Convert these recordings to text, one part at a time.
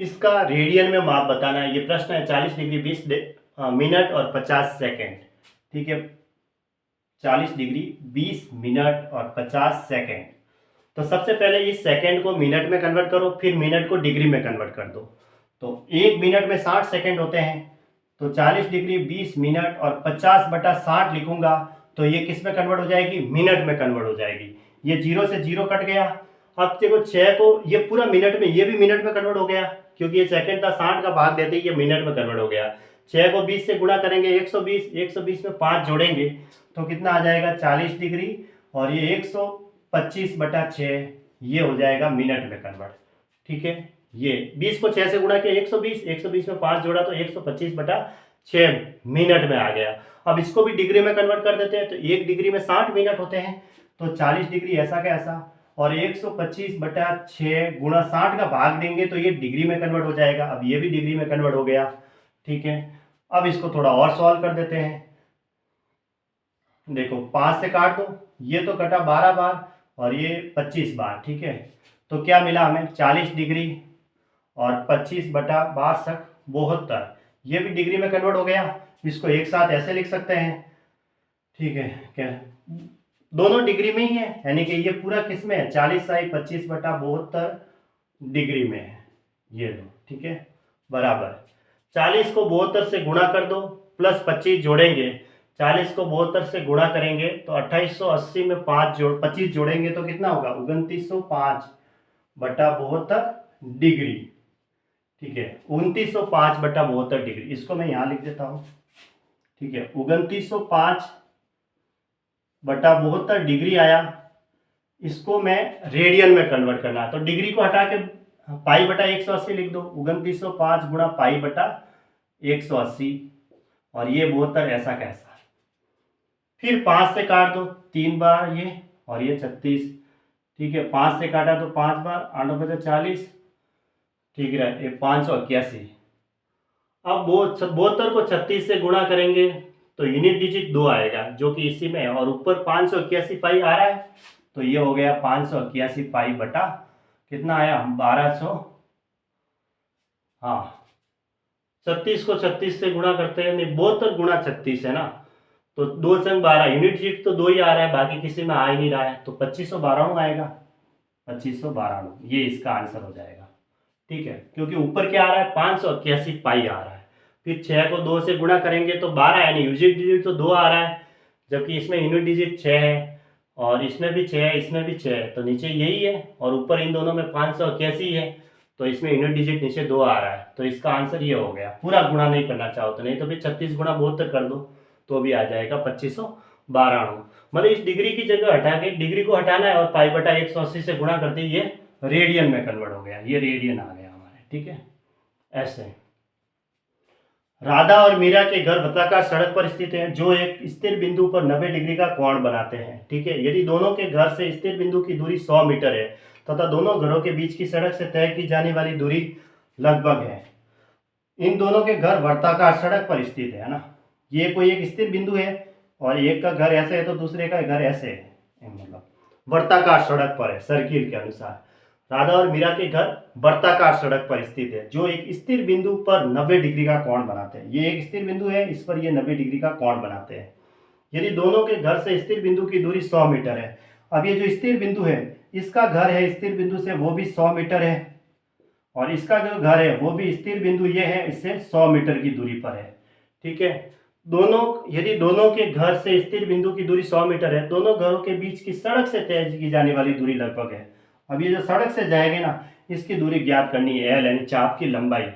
इसका रेडियन में माप बताना है। ये प्रश्न है 40 डिग्री 20 मिनट और 50 सेकेंड। ठीक है, 40 डिग्री 20 मिनट और 50 सेकेंड। तो सबसे पहले इस सेकेंड को मिनट में कन्वर्ट करो, फिर मिनट को डिग्री में कन्वर्ट कर दो। तो 1 मिनट में 60 सेकेंड होते हैं, तो 40 डिग्री 20 मिनट और 50/60 लिखूंगा तो ये किस में कन्वर्ट हो जाएगी? मिनट में कन्वर्ट हो जाएगी। ये 0 से 0 कट गया। अब देखो 6 को ये पूरा मिनट में, ये भी मिनट में कन्वर्ट हो गया क्योंकि ये सेकंड था, 60 का भाग देते ही ये मिनट में कन्वर्ट हो गया। 6 को 20 से गुणा करेंगे 120, 120 में 5 जोड़ेंगे तो कितना आ जाएगा? 40 डिग्री, और ये 125/6 ये हो जाएगा मिनट में कन्वर्ट। ठीक है, ये 20 को 6 से गुणा किया 120, 120 में 5 जोड़ा तो 125/6 मिनट में आ गया। अब इसको भी डिग्री में कन्वर्ट कर देते हैं, तो 1 डिग्री में 60 मिनट होते हैं, तो 40 डिग्री ऐसा का ऐसा, और 125/6 गुणा 60 का भाग देंगे तो ये डिग्री में कन्वर्ट हो जाएगा। अब ये भी डिग्री में कन्वर्ट हो गया। ठीक है, अब इसको थोड़ा और सॉल्व कर देते हैं। देखो 5 से काट दो, ये तो कटा 12 बार और ये 25 बार। ठीक है, तो क्या मिला हमें? 40 डिग्री और 25/62 72, ये भी डिग्री में कन्वर्ट हो गया। इसको एक साथ ऐसे लिख सकते हैं। ठीक है, क्या दोनों डिग्री में ही है, यानी कि ये पूरा किस में है? 40 साई 25/72 डिग्री में है। ये लो, ठीक है, बराबर 40 को 72 से गुणा कर दो, प्लस 25 जोड़ेंगे। 40 को 72 से गुणा करेंगे तो 2880 में 25 जोड़ेंगे तो कितना होगा? 2905/72 डिग्री। ठीक है, 2905/72 डिग्री, इसको मैं यहां लिख देता हूं। ठीक है, 2905/72 डिग्री आया। इसको मैं रेडियन में कन्वर्ट करना है, तो डिग्री को हटा के पाई/180 लिख दो। 2905 गुणा पाई/180, और ये 72 ऐसा कैसा। फिर 5 से काट दो 3 बार ये, और ये 36। ठीक है, 5 से काटा तो 5 बार, 8×40। ठीक है, ये 581। अब वो 72 को 36 से गुणा करेंगे तो यूनिट डिजिट 2 आएगा, जो कि इसी में है, और ऊपर 581 पाई आ रहा है, तो ये हो गया 581 पाई बटा कितना आया? 1200। हाँ, 36 को 36 से गुणा करते हैं, नहीं 72 गुणा 36 है ना, तो 2 संग 12, यूनिट डिजिट तो 2 ही आ रहा है, बाकी किसी में आ ही नहीं रहा है, तो 2592 आएगा। 2592 ये इसका आंसर हो जाएगा। ठीक है, क्योंकि ऊपर क्या आ रहा है? 581 पाई आ रहा है। फिर 6 को 2 से गुणा करेंगे तो 12, यानी यूनिट डिजिट तो 2 आ रहा है, जबकि इसमें यूनिट डिजिट 6 है, और इसमें भी 6 है, इसमें भी 6 है, तो नीचे यही है, और ऊपर इन दोनों में 581 है, तो इसमें यूनिट डिजिट नीचे 2 आ रहा है, तो इसका आंसर ये हो गया। पूरा गुणा नहीं करना चाहो तो, नहीं तो फिर 36 गुणा 72 कर दो तो भी आ जाएगा 2592। मतलब इस डिग्री की जगह हटा के, डिग्री को हटाना है और पाई/180 से गुणा करते ये रेडियन में कन्वर्ट हो गया, ये रेडियन आ गया हमारे। ठीक है, ऐसे राधा और मीरा के घर वृत्ताकार सड़क पर स्थित हैं, जो एक स्थिर बिंदु पर 90 डिग्री का कोण बनाते हैं। ठीक है, यदि दोनों के घर से स्थिर बिंदु की दूरी 100 मीटर है तथा दोनों घरों के बीच की सड़क से तय की जाने वाली दूरी लगभग है। इन दोनों के घर वृत्ताकार सड़क पर स्थित है ना, ये कोई एक स्थिर बिंदु है, और एक का घर ऐसे है तो दूसरे का घर ऐसे है, मतलब वृत्ताकार सड़क पर है, सर्किल के अनुसार। राधा और मीरा के घर वृत्ताकार सड़क पर स्थित है, जो एक स्थिर बिंदु पर 90 डिग्री का कोण बनाते हैं। ये एक स्थिर बिंदु है, इस पर ये 90 डिग्री का कोण बनाते हैं। यदि दोनों के घर से स्थिर बिंदु की दूरी 100 मीटर है, अब ये जो स्थिर बिंदु है, इसका घर है स्थिर बिंदु से वो भी 100 मीटर है, और इसका जो घर है वो भी स्थिर बिंदु ये है, इससे 100 मीटर की दूरी पर है। ठीक है, यदि दोनों के घर से स्थिर बिंदु की दूरी 100 मीटर है, दोनों घरों के बीच की सड़क से तय की जाने वाली दूरी लगभग है। अब ये जो सड़क से जाएंगे ना, इसकी दूरी ज्ञात करनी है, एल यानी चाप की लंबाई।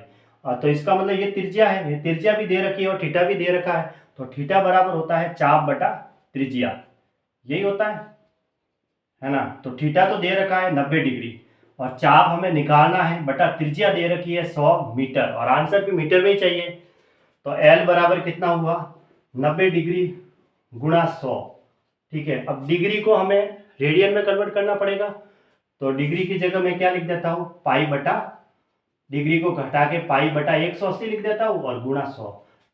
तो इसका मतलब ये त्रिज्या है, ये त्रिज्या भी दे रखी है और थीटा भी दे रखा है, तो थीटा बराबर होता है चाप बटा त्रिज्या, यही होता है ना। तो थीटा तो दे रखा है 90 डिग्री, और चाप हमें निकालना है, बटा त्रिज्या दे रखी है 100 मीटर, और आंसर भी मीटर में ही चाहिए। तो L बराबर कितना हुआ? 90 डिग्री गुणा 100। ठीक है, अब डिग्री को हमें रेडियन में कन्वर्ट करना पड़ेगा, तो डिग्री की जगह मैं क्या लिख देता हूँ? पाई बटा, डिग्री को घटा के पाई/180 लिख देता हूँ, और गुणा 100,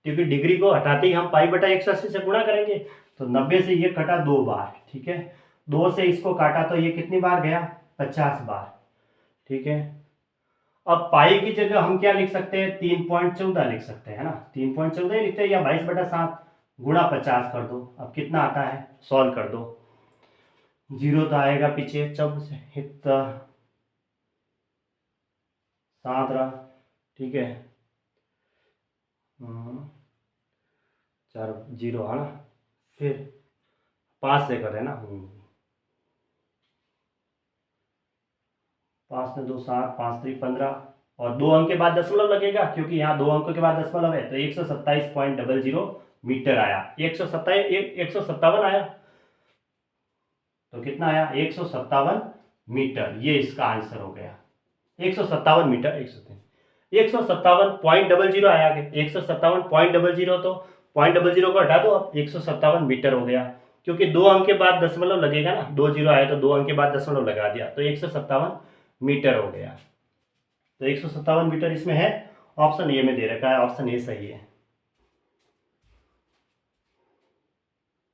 क्योंकि डिग्री को हटाते ही हम पाई/180 से गुणा करेंगे, तो 90 से ये कटा 2 बार। ठीक है, 2 से इसको काटा तो ये कितनी बार गया? 50 बार। ठीक है, अब पाई की जगह हम क्या लिख सकते हैं, 3.14 लिख सकते हैं, है ना, 3.14 ही लिखते हैं, या 22/7 गुणा 50 कर दो। अब कितना आता है, सॉल्व कर दो। जीरो तो आएगा पीछे, चब से हित 7 रहा, ठीक है, 4 जीरो है ना, फिर 5 से करें ना, 5 में 2 7, 5 3 15, और 2 अंक के बाद दशमलव लगेगा, क्योंकि यहाँ 2 अंकों के बाद दशमलव है, तो 127.00 मीटर आया। 157 आया, तो कितना आया, 157 मीटर, ये इसका आंसर हो गया। 157 मीटर, 157.00 आया, 157.00, तो 0.00 को हटा दो, अब 157 मीटर हो गया, क्योंकि 2 अंक के बाद दशमलव लगेगा ना, 2 जीरो आया तो 2 अंक के बाद दशमलव लगा दिया, तो 157 मीटर हो गया। तो 157 मीटर इसमें है, ऑप्शन ए में दे रखा है, ऑप्शन ए सही है।